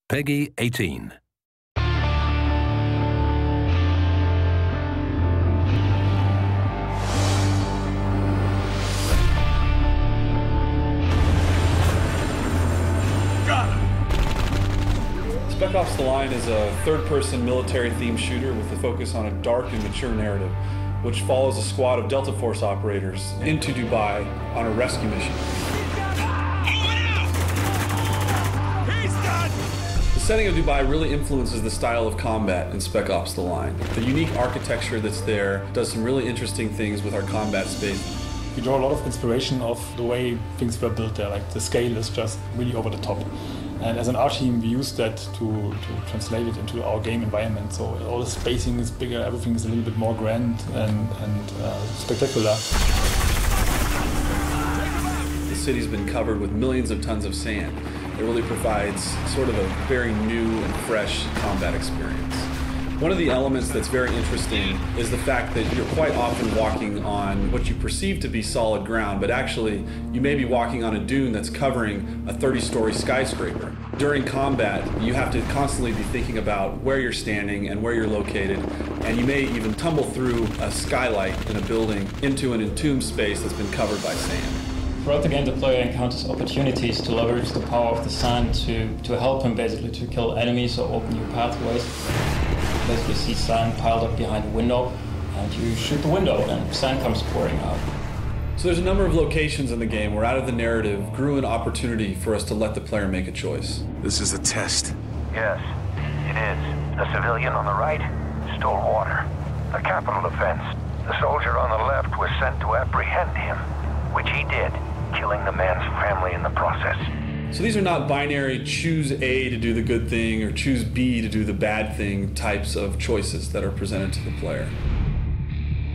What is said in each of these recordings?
Peggy 18. Spec Ops: The Line is a third-person military-themed shooter with a focus on a dark and mature narrative, which follows a squad of Delta Force operators into Dubai on a rescue mission. The setting of Dubai really influences the style of combat in Spec Ops: The Line. The unique architecture that's there does some really interesting things with our combat space. We draw a lot of inspiration of the way things were built there, like the scale is just really over the top. And as an art team, we use that to translate it into our game environment. So all the spacing is bigger, everything is a little bit more grand and spectacular. The city's been covered with millions of tons of sand. It really provides sort of a very new and fresh combat experience. One of the elements that's very interesting is the fact that you're quite often walking on what you perceive to be solid ground, but actually you may be walking on a dune that's covering a 30-story skyscraper. During combat, you have to constantly be thinking about where you're standing and where you're located, and you may even tumble through a skylight in a building into an entombed space that's been covered by sand. Throughout the game, the player encounters opportunities to leverage the power of the sand to help him basically to kill enemies or open new pathways. You basically see sand piled up behind a window, and you shoot the window and sand comes pouring out. So there's a number of locations in the game where out of the narrative grew an opportunity for us to let the player make a choice. This is a test. Yes, it is. A civilian on the right stole water. A capital offense. The soldier on the left was sent to apprehend him, which he did, killing the man's family in the process. So these are not binary choose A to do the good thing or choose B to do the bad thing types of choices that are presented to the player.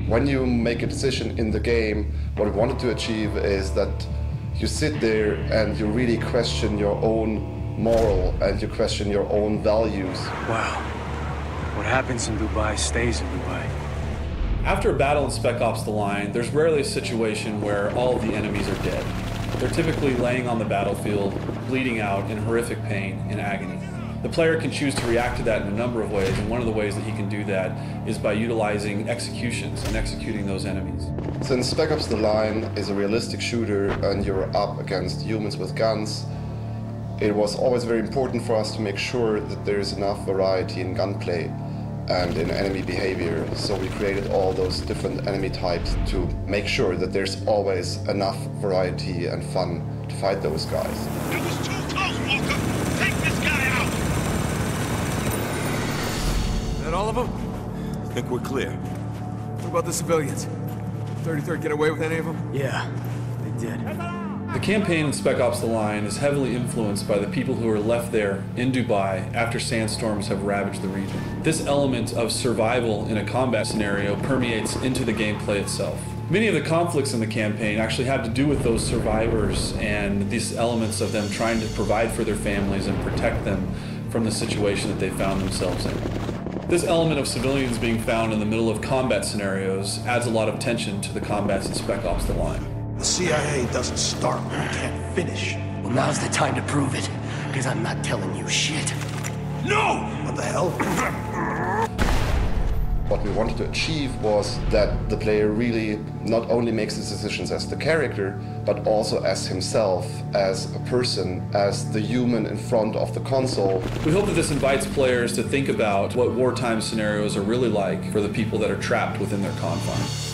When you make a decision in the game, what we wanted to achieve is that you sit there and you really question your own moral and you question your own values. Wow. What happens in Dubai stays in Dubai. After a battle in Spec Ops: The Line, there's rarely a situation where all of the enemies are dead. They're typically laying on the battlefield, bleeding out in horrific pain and agony. The player can choose to react to that in a number of ways, and one of the ways that he can do that is by utilizing executions and executing those enemies. Since Spec Ops: The Line is a realistic shooter and you're up against humans with guns, it was always very important for us to make sure that there's enough variety in gunplay and in enemy behavior. So we created all those different enemy types to make sure that there's always enough variety and fun to fight those guys. It was too close, Walker! Take this guy out! Is that all of them? I think we're clear. What about the civilians? 33rd get away with any of them? Yeah, they did. The campaign in Spec Ops: The Line is heavily influenced by the people who are left there in Dubai after sandstorms have ravaged the region. This element of survival in a combat scenario permeates into the gameplay itself. Many of the conflicts in the campaign actually have to do with those survivors and these elements of them trying to provide for their families and protect them from the situation that they found themselves in. This element of civilians being found in the middle of combat scenarios adds a lot of tension to the combats in Spec Ops: The Line. The CIA doesn't start when it can't finish. Well, now's the time to prove it, because I'm not telling you shit. No! What the hell? What we wanted to achieve was that the player really not only makes his decisions as the character, but also as himself, as a person, as the human in front of the console. We hope that this invites players to think about what wartime scenarios are really like for the people that are trapped within their confines.